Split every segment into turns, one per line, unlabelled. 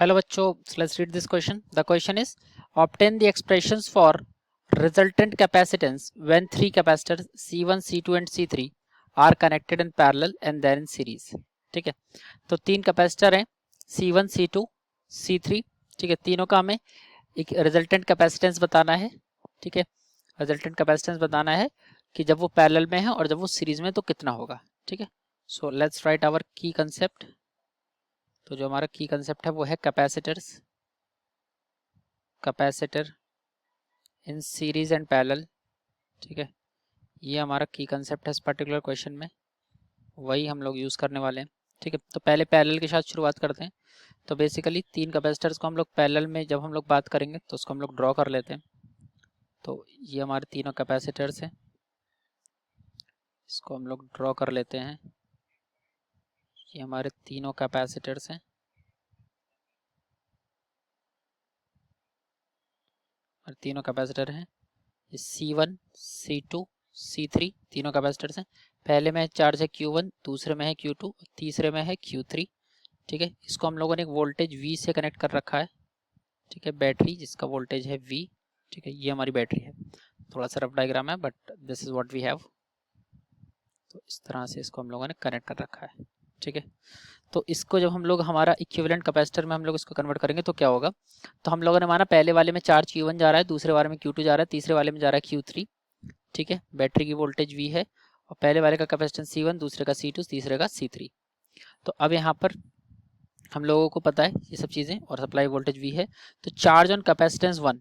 Hello बच्चों, let's read this question. The question is, obtain the expressions for resultant capacitance when three capacitors C1, C2 and C3 are connected in parallel and then in series. ठीक है, तो तीन capacitor हैं C1, C2, C3. ठीक है, तीनों का हमें एक रिजल्टेंट कैपेसिटेंस बताना है. ठीक है, रिजल्टेंट कैपेसिटेंस बताना है कि जब वो पैरेलल में है और जब वो सीरीज में तो कितना होगा. ठीक है, सो लेट्स राइट आवर की कंसेप्ट. तो जो हमारा की कंसेप्ट है वो है capacitor in series and parallel. ठीक है, ये हमारा की कंसेप्ट है इस पर्टिकुलर क्वेश्चन में, वही हम लोग यूज़ करने वाले हैं. ठीक है, तो पहले पैरेलल के साथ शुरुआत करते हैं. तो बेसिकली तीन कैपेसिटर्स को हम लोग पैरेलल में जब हम लोग बात करेंगे तो उसको हम लोग ड्रॉ कर लेते हैं. तो ये हमारे तीनों कैपेसिटर्स हैं, इसको हम लोग ड्रॉ कर लेते हैं. ये हमारे तीनों कैपेसिटर्स हैं. और तीनों कैपेसिटर हैं C1, C2, C3 तीनों कैपेसिटर्स हैं. पहले में चार्ज है Q1, दूसरे में है Q2, तीसरे में है Q3. ठीक है, इसको हम लोगों ने एक वोल्टेज V से कनेक्ट कर रखा है. ठीक है, बैटरी जिसका वोल्टेज है V. ठीक है, ये हमारी बैटरी है. थोड़ा सा रफ डायग्राम है but this is what we have. तो इस तरह से इसको हम लोगों ने कनेक्ट कर रखा है. ठीक है, तो इसको जब हम लोग हमारा इक्विवेलेंट कैपेसिटर में हम लोग इसको कन्वर्ट करेंगे तो क्या होगा. तो हम लोगों ने माना पहले वाले में चार्ज Q1 जा रहा है, दूसरे वाले में Q2 जा रहा है, तीसरे वाले में जा रहा है Q3. ठीक है, बैटरी की वोल्टेज V है और पहले वाले का कैपेसिटेंस C1, दूसरे का C2, तीसरे का C3. तो अब यहाँ पर हम लोगों को पता है ये सब चीज़ें और सप्लाई वोल्टेज V है. तो चार्ज ऑन कैपेसिटेंस 1.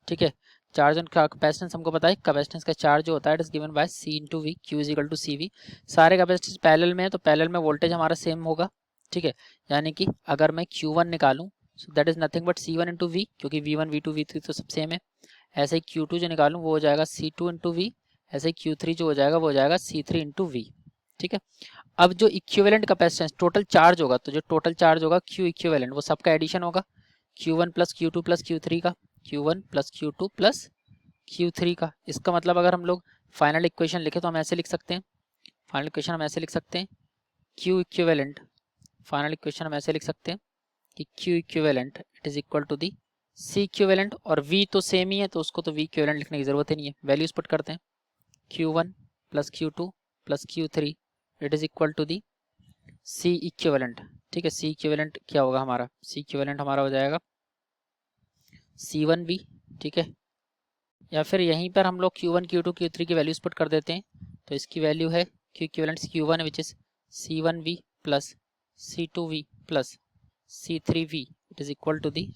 ठीक है, चार्ज ऑन कैपेसिटेंस हमको पता है, कैपेसिटेंस का चार्ज जो होता है it is given by C into V, Q is equal to CV. सारे कैपेसिटेंस पैरेलल में है तो पैरेलल में वोल्टेज हमारा सेम होगा. ठीक है, यानी कि अगर मैं Q1 निकालूं so that is nothing but C1 into V, क्योंकि V1, V2, V3 तो सब सेम है. ऐसे ही Q2 जो निकालूं वो हो जाएगा C2 इंटू V. ऐसे ही Q3 जो हो जाएगा वो हो जाएगा C3 इंटू V. ठीक है, अब जो इक्विवेलेंट कैपेसिटेंस टोटल चार्ज होगा, तो जो टोटल चार्ज होगा Q इक्विवेलेंट वो सबका एडिशन होगा. Q1 plus Q2 plus Q3 का, Q1 plus Q2 plus Q3 का. इसका मतलब अगर हम लोग फाइनल इक्वेशन लिखे तो हम ऐसे लिख सकते हैं, फाइनल इक्वेशन हम ऐसे लिख सकते हैं Q इक्विवेलेंट. फाइनल इक्वेशन हम ऐसे लिख सकते हैं कि Q equivalent it is equal to the C equivalent. और V तो सेम ही है तो उसको तो V इक्विवेलेंट लिखने की जरूरत ही नहीं है. वैल्यूज पुट करते हैं. Q1 plus Q2 plus Q3 it is equal to the C equivalent. ठीक है, C इक्विवेलेंट क्या होगा हमारा, C इक्विवेलेंट हमारा हो जाएगा C1V. ठीक है, या फिर यहीं पर हम लोग Q1, Q2, Q3 की वैल्यूज पुट कर देते हैं. तो इसकी वैल्यू है Q equivalent Q1 which is C1V plus C2V plus C3V it is equal to the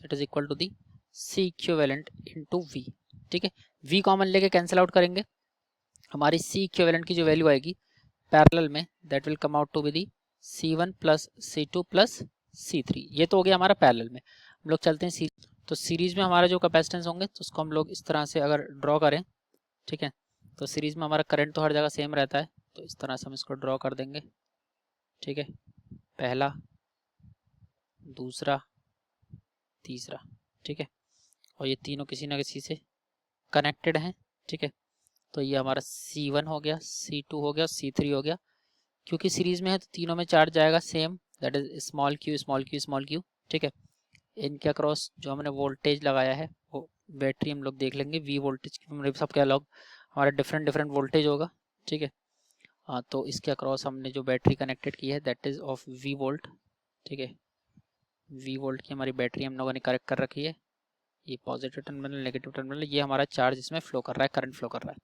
C equivalent into V. ठीक है, V कॉमन लेके कैंसिल आउट करेंगे, हमारी C इक्विवेलेंट की जो वैल्यू आएगी पैरेलल में that will come out to be the C1 plus C2 plus C3. ये तो हो गया हमारा पैरेलल में. हम लोग चलते हैं तो सीरीज में हमारा जो कैपेसिटेंस होंगे तो उसको हम लोग इस तरह से अगर ड्रॉ करें. ठीक है, तो सीरीज में हमारा करंट तो हर जगह सेम रहता है तो इस तरह से हम इसको ड्रॉ कर देंगे. ठीक है, पहला, दूसरा, तीसरा. ठीक है, और ये तीनों किसी ना किसी से कनेक्टेड हैं. ठीक है, तो ये हमारा C1 हो गया, C2 हो गया, C3 हो गया. क्योंकि सीरीज में है तो तीनों में चार्ज जाएगा same, that is small q small q small q. ठीक है, इनके अक्रॉस जो हमने वोल्टेज लगाया है वो बैटरी हम लोग देख लेंगे V वोल्टेज की, सबके अलग हमारा डिफरेंट डिफरेंट वोल्टेज होगा. ठीक है, हाँ, तो इसके अक्रॉस हमने जो बैटरी कनेक्टेड की है that is of V volt. ठीक है, V वोल्ट की हमारी बैटरी हम लोगों ने कनेक्ट कर रखी है. ये पॉजिटिव टर्मिनल, नेगेटिव टर्मिनल, ये हमारा चार्ज इसमें फ्लो कर रहा है, करंट फ्लो कर रहा है.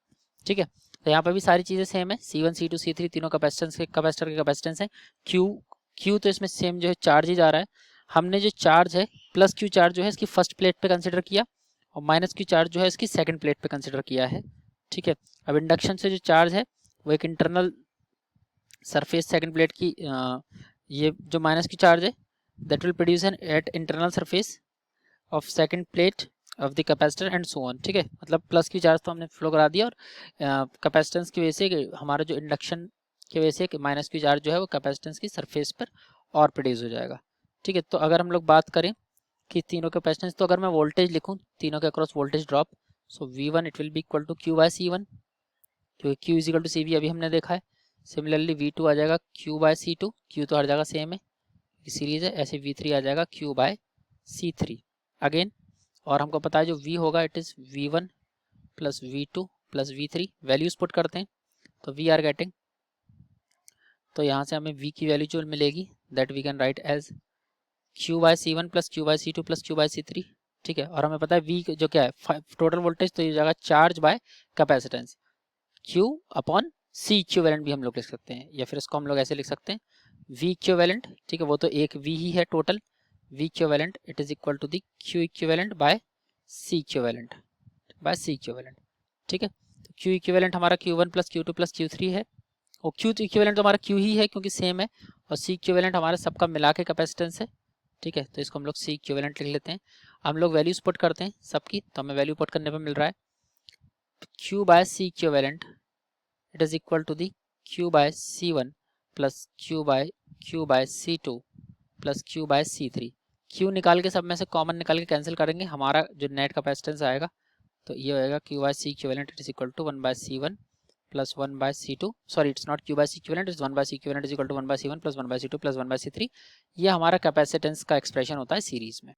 ठीक है, तो यहाँ पर भी सारी चीज़ें सेम है. C1, C2, C3 तीनों कैपेसिटर के कैपेसिटेंस है. Q तो इसमें सेम जो है चार्ज ही जा रहा है. हमने जो चार्ज है प्लस Q चार्ज जो है इसकी फर्स्ट प्लेट पे कंसिडर किया और माइनस Q चार्ज जो है इसकी सेकंड प्लेट पे कंसिडर किया है. ठीक है, अब इंडक्शन से जो चार्ज है वो एक इंटरनल सरफेस सेकंड प्लेट की, ये जो माइनस Q चार्ज है that will produce an at internal surface of second plate of the capacitor and so on. ठीक है, मतलब प्लस की चार्ज तो हमने फ्लो करा दिया और कैपेसिटेंस की वजह से हमारा जो इंडक्शन की वजह से माइनस की चार्ज जो है वो कैपेसिटेंस की सरफेस पर और प्रोड्यूस हो जाएगा. ठीक है, तो अगर हम लोग बात करें कि तीनों कैपेसिटेंस, तो अगर मैं वोल्टेज लिखूं तीनों के across voltage drop, so V1 it will be equal to Q by C1, क्योंकि Q is equal to CV अभी हमने देखा है. सिमिलरली V2 आ जाएगा Q बाय C2, Q तो हर जगह सेम है सीरीज है. ऐसे V3 आ जाएगा Q बाय C3 अगेन, और हमको पता है जो V होगा it is V1 plus V2 plus V3, values put करते हैं तो वी आर गेटिंग, तो यहाँ से हमें V की वैल्यू जो मिलेगी that we can write as Q/C1 plus Q/C2 plus Q/C3, ठीक है। और हमें पता है V जो क्या है टोटल वोल्टेज, तो ये जाएगा charge by capacitance, Q upon C equivalent भी हम लोग लिख सकते हैं, या फिर इसको हम लोग ऐसे लिख सकते हैं V इक्विवेलेंट, ठीक है, वो तो एक V ही है total, V equivalent it is equal to the Q equivalent by C equivalent, ठीक है। तो Q इक्विवेलेंट हमारा Q1 plus Q2 plus Q3 है, और Q इक्विवेलेंट तो हमारा Q ही है क्योंकि सेम है, और C इक्विवेलेंट हमारा सबका मिला के कैपेसिटेंस है, ठीक है। तो इसको हम लोग C इक्विवेलेंट लिख लेते हैं। हम लोग वैल्यूज पुट करते हैं सबकी, तो हमें वैल्यू पुट करने पर मिल रहा है Q by C equivalent it is equal to the Q by C1 plus Q by C2 plus Q by C3। Q निकाल के सब में से कॉमन निकाल के कैंसिल करेंगे, हमारा जो नेट कैपेसिटेंस आएगा तो ये होएगा Q by C equivalent it is equal to 1 by C1 plus 1 by C2, sorry it's not Q by C equivalent, it's 1 by C equivalent is equal to 1 by C1 plus 1 by C2 plus 1 by C3। ये हमारा capacitance का expression होता है series में।